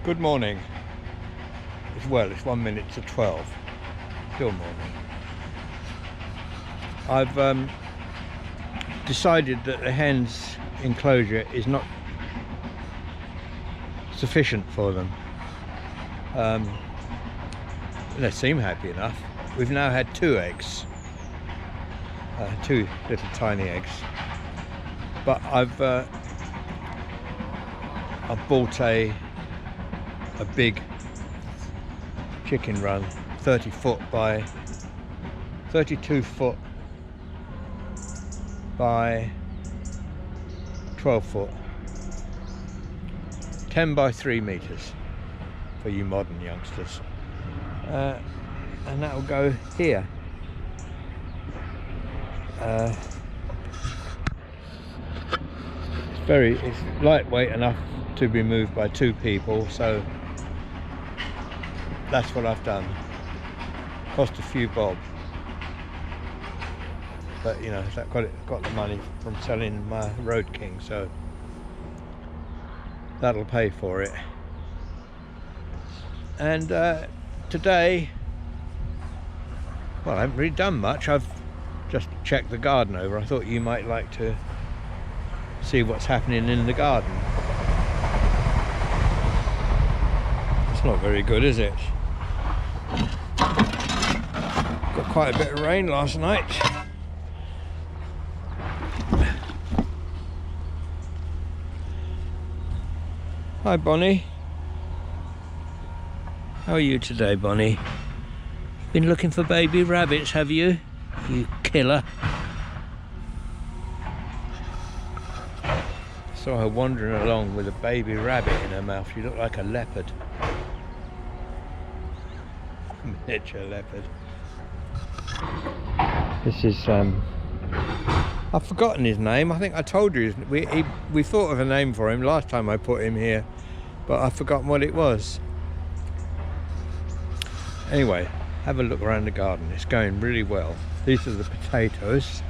Good morning. It's 1 minute to 12. Still morning. I've decided that the hens enclosure is not sufficient for them. They seem happy enough. We've now had 2 eggs, 2 little tiny eggs, but I've bought a big chicken run, 30 foot by 32 foot by 12 foot, 10 by 3 meters for you modern youngsters, and that will go here. It's lightweight enough to be moved by 2 people, so that's what I've done. Cost a few bob, but you know, that got the money from selling my Road King, so that'll pay for it. And today, well, I haven't really done much. I've just checked the garden over. I thought you might like to see what's happening in the garden. It's not very good, is it? Got quite a bit of rain last night. Hi, Bonnie. How are you today, Bonnie? Been looking for baby rabbits, have you? You killer. Saw her wandering along with a baby rabbit in her mouth. She looked like a leopard. Miniature leopard. This is I've forgotten his name. I think I told you we thought of a name for him last time I put him here, but I've forgotten what it was. Anyway, have a look around the garden. It's going really well. These are the potatoes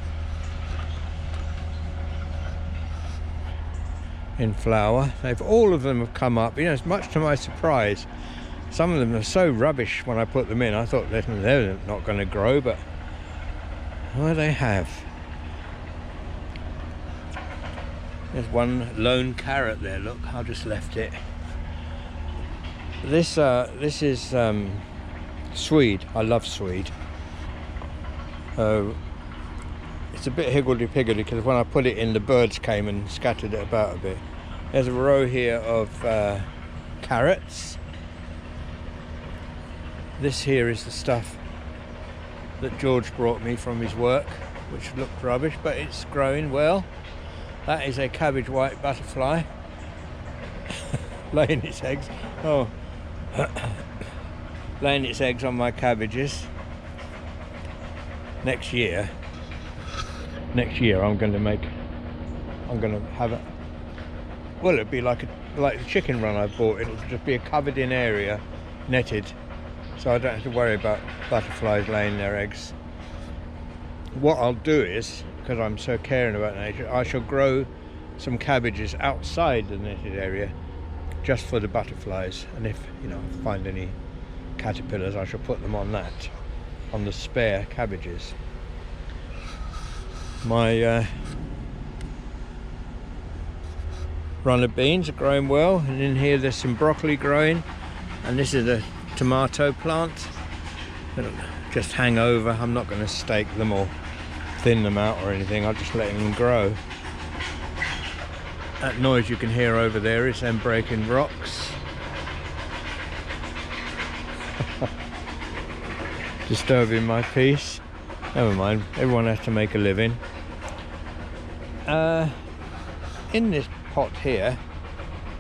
in flower. All of them have come up. You know, it's much to my surprise. Some of them are so rubbish when I put them in. I thought they're not going to grow, but well, they have. There's one lone carrot there. Look, I just left it. This is swede. I love swede. It's a bit higgledy-piggledy because when I put it in, the birds came and scattered it about a bit. There's a row here of carrots. This here is the stuff that George brought me from his work, which looked rubbish, but it's growing well. That is a Cabbage White butterfly laying its eggs. Oh, laying its eggs on my cabbages. Next year I'm going to have it. Well, it'd be like the chicken run I bought. It'll just be a covered in area, netted, so I don't have to worry about butterflies laying their eggs. What I'll do is, because I'm so caring about nature, I shall grow some cabbages outside the netted area just for the butterflies, and if I find any caterpillars, I shall put them on that, on the spare cabbages. My run of beans are growing well, and in here there's some broccoli growing, and this is a tomato plant. It'll just hang over. I'm not going to stake them or thin them out or anything. I'll just let them grow. That noise you can hear over there is them breaking rocks. Disturbing my peace. Never mind, everyone has to make a living. In this pot here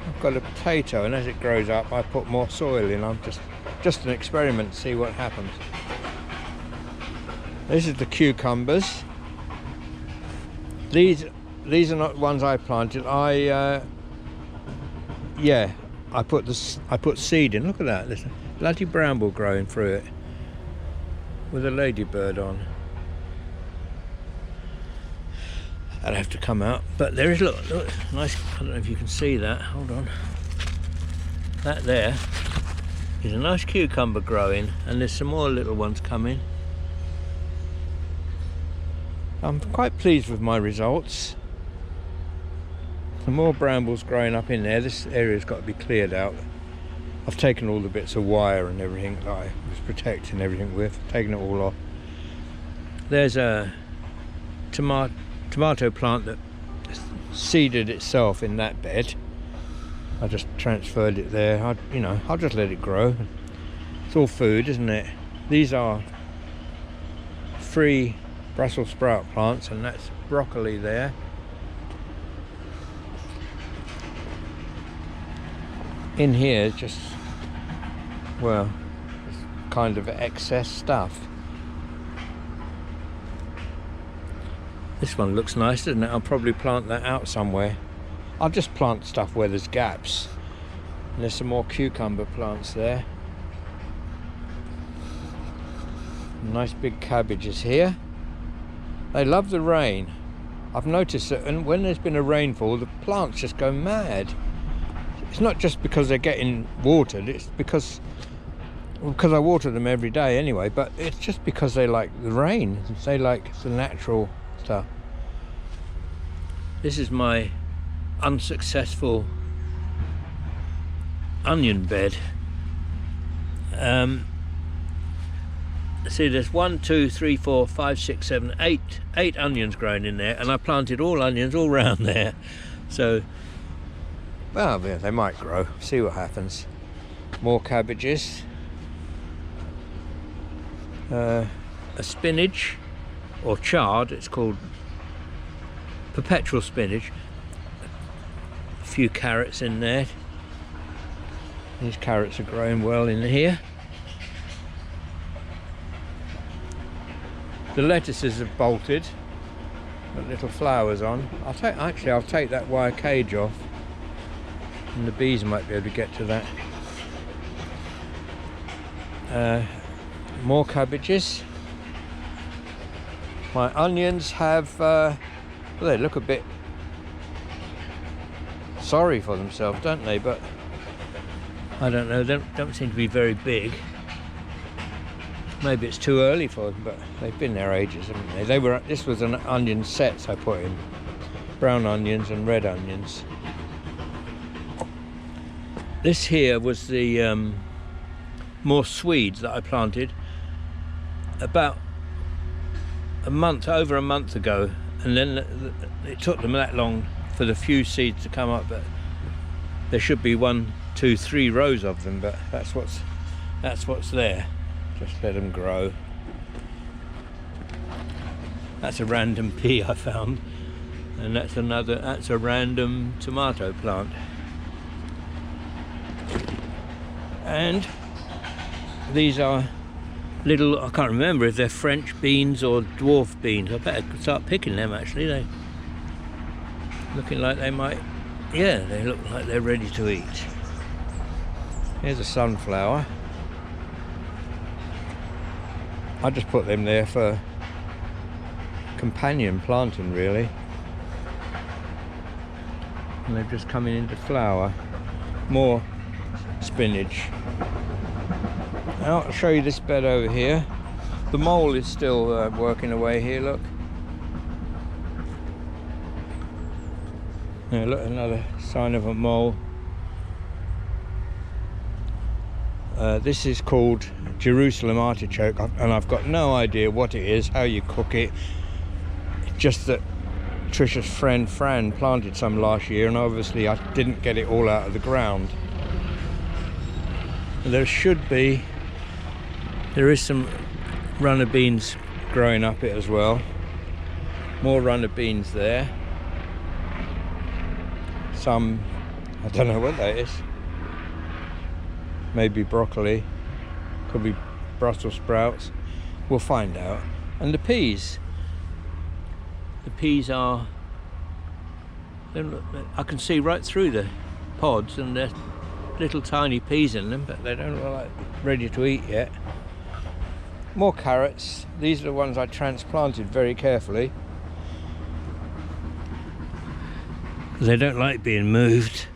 I've got a potato, and as it grows up I put more soil in. I'm just an experiment to see what happens. This is the cucumbers. These are not ones I planted. I put seed in. Look at that, there's a bloody bramble growing through it with a ladybird on. I'd have to come out, but there is, look, nice. I don't know if you can see that. Hold on. That there is a nice cucumber growing, and there's some more little ones coming. I'm quite pleased with my results. Some more brambles growing up in there. This area's got to be cleared out. I've taken all the bits of wire and everything that I was protecting everything with, taken it all off. There's a tomato plant that seeded itself in that bed. I just transferred it there. I'll just let it grow. It's all food, isn't it? These are free Brussels sprout plants, and that's broccoli there. In here, just, well, it's kind of excess stuff. This one looks nice, doesn't it? I'll probably plant that out somewhere. I'll just plant stuff where there's gaps. And there's some more cucumber plants there. Nice big cabbages here. They love the rain. I've noticed that when there's been a rainfall, the plants just go mad. It's not just because they're getting watered, it's because I water them every day anyway, but it's just because they like the rain. They like the natural stuff. This is my unsuccessful onion bed. See, there's 1, 2, 3, 4, 5, 6, 7, 8 onions growing in there, and I planted all onions all round there. So, well, yeah, they might grow. See what happens. More cabbages. A spinach, or chard, it's called perpetual spinach. A few carrots in there. These carrots are growing well in here. The lettuces have bolted, got little flowers on. I'll take that wire cage off, and the bees might be able to get to that. More cabbages. My onions have, well, they look a bit sorry for themselves, don't they? But I don't know, they don't seem to be very big. Maybe it's too early for them, but they've been there ages, haven't they? This was an onion sets I put in. Brown onions and red onions. This here was the more Swedes that I planted about over a month ago, and then it took them that long for the few seeds to come up, but there should be 1, 2, 3 rows of them, but that's what's there. Just let them grow. That's a random pea I found, and that's a random tomato plant. And these are little, I can't remember if they're French beans or dwarf beans. I better start picking them actually. They're looking like they might, yeah, they look like they're ready to eat. Here's a sunflower. I just put them there for companion planting really. And they're just coming into flower. More spinach. Now I'll show you this bed over here. The mole is still working away here, look. Yeah, look, another sign of a mole. This is called Jerusalem artichoke, and I've got no idea what it is, how you cook it. Just that Trisha's friend Fran planted some last year, and obviously I didn't get it all out of the ground. There is some runner beans growing up it as well. More runner beans there. Some, I don't know what that is. Maybe broccoli, could be Brussels sprouts. We'll find out. And the peas. The peas are, I can see right through the pods, and there's little tiny peas in them, but they don't look like ready to eat yet. More carrots. These are the ones I transplanted very carefully. They don't like being moved.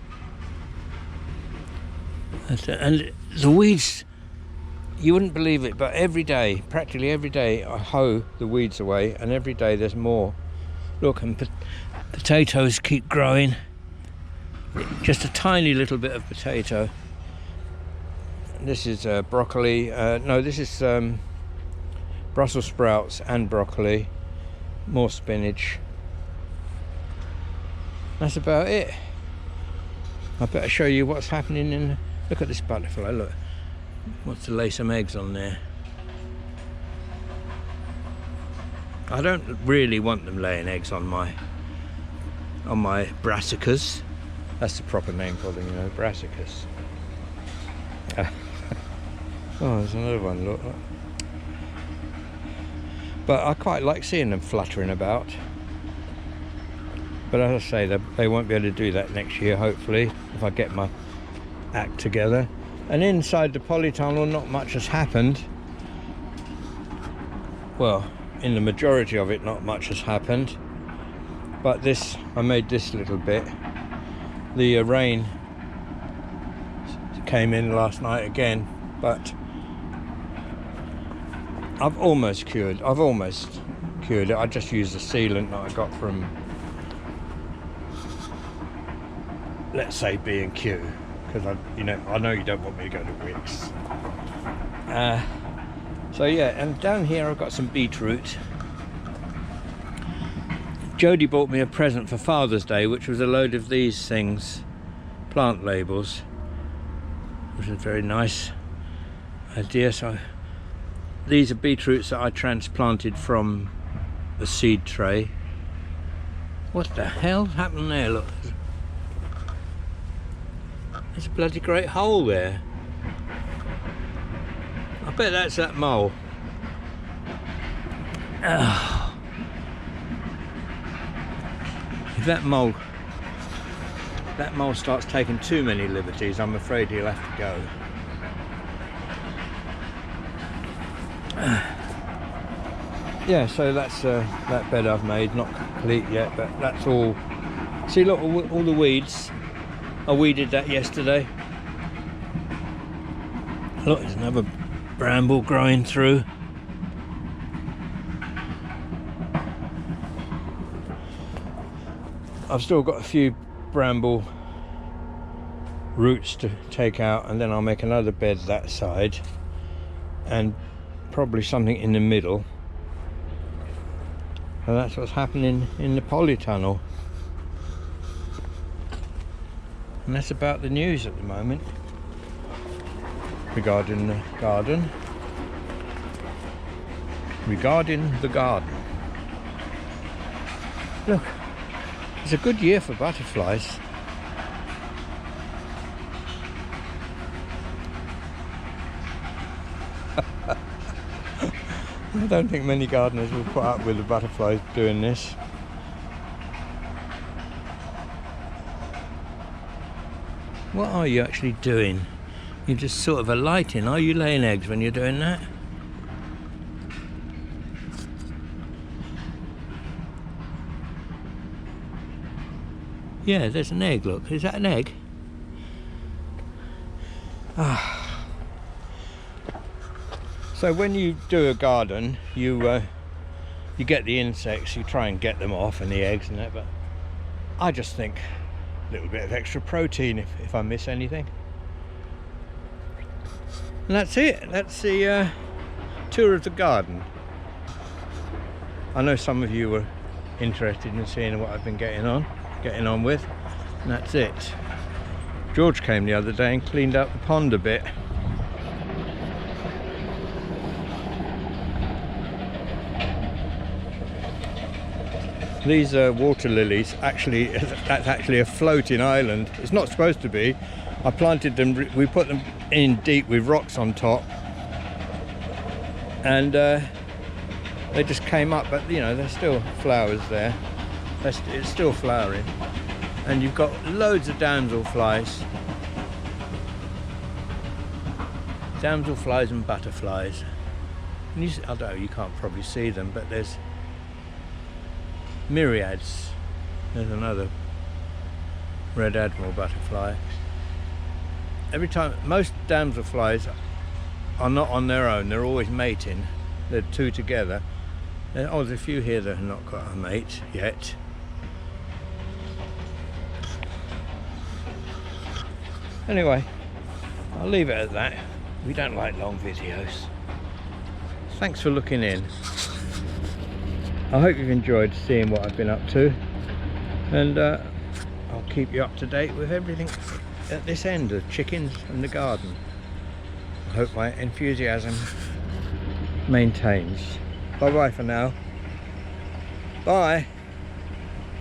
And the weeds, you wouldn't believe it, but every day, practically every day, I hoe the weeds away, and every day there's more. Look, and potatoes keep growing. Just a tiny little bit of potato. This is broccoli. No, this is Brussels sprouts and broccoli. More spinach. That's about it. I better show you what's happening in. Look at this butterfly. Look, wants to lay some eggs on there. I don't really want them laying eggs on my brassicas. That's the proper name for them, you know, brassicas. Oh, there's another one, look. But I quite like seeing them fluttering about. But as I say, they won't be able to do that next year, hopefully, if I get my act together. And inside the polytunnel, not much has happened. Well, in the majority of it, not much has happened. But this, I made this little bit. The rain came in last night again, but I've almost cured it. I just used the sealant that I got from, let's say, B&Q, because I know you don't want me to go to Wickes. So yeah, and down here I've got some beetroot. Jodie bought me a present for Father's Day, which was a load of these things, plant labels, which is a very nice idea. So these are beetroots that I transplanted from the seed tray. What the hell happened there? Look, there's a bloody great hole there. I bet that's that mole. Oh. If that mole starts taking too many liberties, I'm afraid he'll have to go. Yeah, so that's that bed I've made, not complete yet, but that's all. See, look, all the weeds. I weeded that yesterday. Look, there's another bramble growing through. I've still got a few bramble roots to take out, and then I'll make another bed that side and probably something in the middle. And that's what's happening in the polytunnel. And that's about the news at the moment regarding the garden. Look, it's a good year for butterflies. I don't think many gardeners will put up with the butterflies doing this. What are you actually doing? You're just sort of alighting. Are you laying eggs when you're doing that? Yeah, there's an egg, look. Is that an egg? Ah. So when you do a garden, you get the insects, you try and get them off, and the eggs and that, but I just think a little bit of extra protein if I miss anything. And that's it. That's the tour of the garden. I know some of you were interested in seeing what I've been getting on with, and that's it. George came the other day and cleaned up the pond a bit. These water lilies, that's actually a floating island. It's not supposed to be. I planted them, we put them in deep with rocks on top, and they just came up, but you know, there's still flowers there. It's still flowering, and you've got loads of damselflies and butterflies. And I don't know, you can't probably see them, but there's myriads. There's another red admiral butterfly. every time, most damselflies are not on their own, they're always mating. They're two together. Oh, there's a few here that have not got a mate yet. Anyway, I'll leave it at that. We don't like long videos. Thanks for looking in. I hope you've enjoyed seeing what I've been up to, and I'll keep you up to date with everything at this end of chickens and the garden. I hope my enthusiasm maintains. Bye bye for now. Bye.